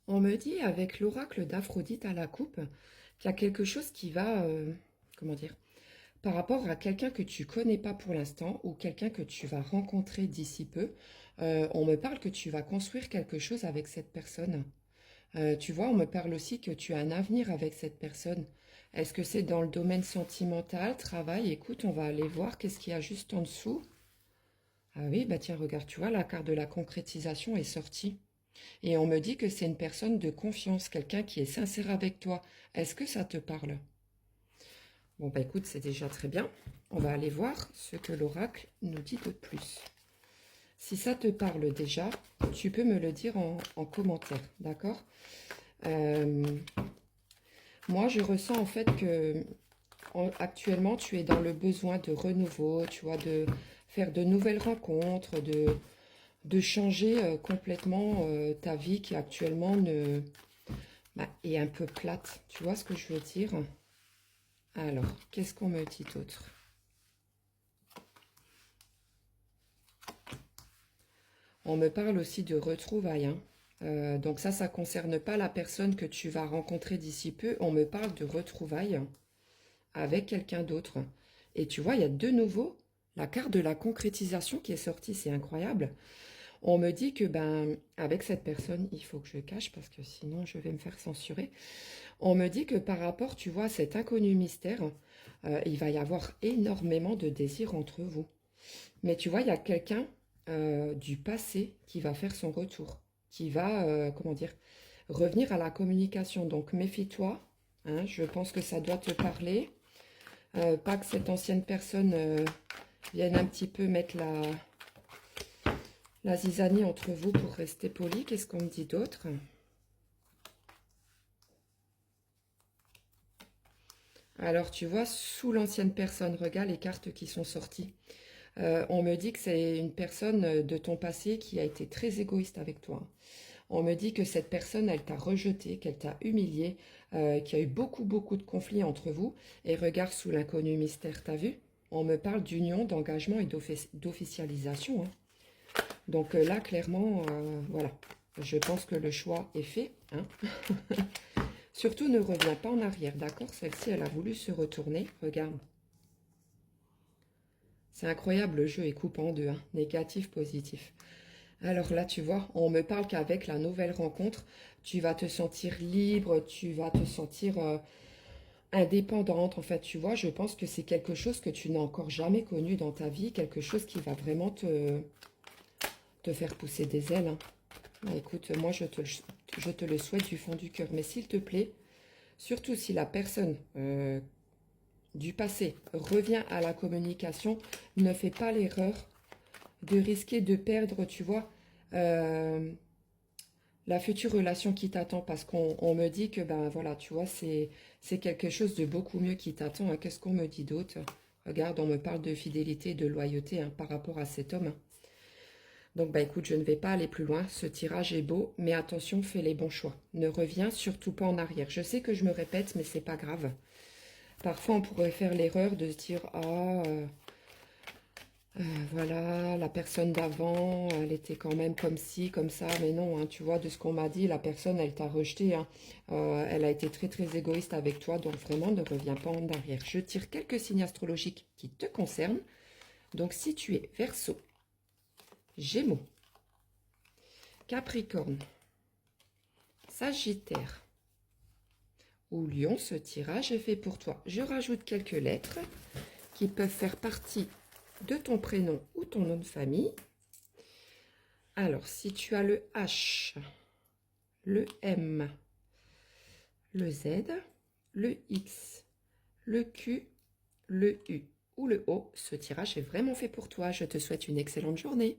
On me dit avec l'oracle d'Aphrodite à la coupe qu'il y a quelque chose qui va, comment dire, par rapport à quelqu'un que tu connais pas pour l'instant ou quelqu'un que tu vas rencontrer d'ici peu. On me parle que tu vas construire quelque chose avec cette personne. Tu vois, on me parle aussi que tu as un avenir avec cette personne. Est-ce que c'est dans le domaine sentimental, travail? Écoute, on va aller voir qu'est-ce qu'il y a juste en dessous. Ah oui, bah tiens, regarde, tu vois, la carte de la concrétisation est sortie. Et on me dit que c'est une personne de confiance, quelqu'un qui est sincère avec toi. Est-ce que ça te parle? Bon, bah écoute, c'est déjà très bien. On va aller voir ce que l'oracle nous dit de plus. Si ça te parle déjà, tu peux me le dire en commentaire, d'accord? Euh, Moi, je ressens en fait que actuellement, tu es dans le besoin de renouveau, tu vois, de faire de nouvelles rencontres, de changer complètement ta vie qui actuellement est un peu plate. Tu vois ce que je veux dire? Alors, qu'est-ce qu'on me dit d'autre? On me parle aussi de retrouvailles, hein. Donc ça concerne pas la personne que tu vas rencontrer d'ici peu. On me parle de retrouvailles avec quelqu'un d'autre. Et tu vois, il y a de nouveau la carte de la concrétisation qui est sortie. C'est incroyable. On me dit que ben avec cette personne, il faut que je cache parce que sinon je vais me faire censurer. On me dit que par rapport, tu vois, à cet inconnu mystère, il va y avoir énormément de désirs entre vous. Mais tu vois, il y a quelqu'un du passé qui va faire son retour, qui va, comment dire, revenir à la communication. Donc méfie-toi, hein, je pense que ça doit te parler. Pas que cette ancienne personne vienne un petit peu mettre la zizanie entre vous pour rester poli. Qu'est-ce qu'on me dit d'autre? Alors, tu vois, sous l'ancienne personne, regarde les cartes qui sont sorties. On me dit que c'est une personne de ton passé qui a été très égoïste avec toi. On me dit que cette personne, elle t'a rejeté, qu'elle t'a humilié, qu'il y a eu beaucoup de conflits entre vous. Et regarde sous l'inconnu mystère, t'as vu? On me parle d'union, d'engagement et d'officialisation, hein. Donc là, clairement, voilà. Je pense que le choix est fait, hein. Surtout, ne reviens pas en arrière, d'accord? Celle-ci, elle a voulu se retourner. Regarde. C'est incroyable, le jeu est coupé en deux, hein. Négatif, positif. Alors là, tu vois, on me parle qu'avec la nouvelle rencontre, tu vas te sentir libre, tu vas te sentir indépendante. En fait, tu vois, je pense que c'est quelque chose que tu n'as encore jamais connu dans ta vie, quelque chose qui va vraiment te faire pousser des ailes, hein. Bah, écoute, moi, je te le souhaite du fond du cœur. Mais s'il te plaît, surtout si la personne du passé revient à la communication, ne fais pas l'erreur de risquer de perdre, tu vois, euh, la future relation qui t'attend, parce qu'on me dit que, ben voilà, tu vois, c'est quelque chose de beaucoup mieux qui t'attend, hein. Qu'est-ce qu'on me dit d'autre? Regarde, on me parle de fidélité, de loyauté, hein, par rapport à cet homme. Donc, bah écoute, je ne vais pas aller plus loin. Ce tirage est beau, mais attention, fais les bons choix. Ne reviens surtout pas en arrière. Je sais que je me répète, mais c'est pas grave. Parfois, on pourrait faire l'erreur de se dire, ah, voilà, la personne d'avant, elle était quand même comme ci, comme ça. Mais non, hein, tu vois, de ce qu'on m'a dit, la personne, elle t'a rejeté, hein. Elle a été très égoïste avec toi. Donc, vraiment, ne reviens pas en arrière. Je tire quelques signes astrologiques qui te concernent. Donc, si tu es Verseau, Gémeaux, Capricorne, Sagittaire ou Lion, ce tirage est fait pour toi. Je rajoute quelques lettres qui peuvent faire partie de ton prénom ou ton nom de famille. Alors, si tu as le H, le M, le Z, le X, le Q, le U ou le O, ce tirage est vraiment fait pour toi. Je te souhaite une excellente journée.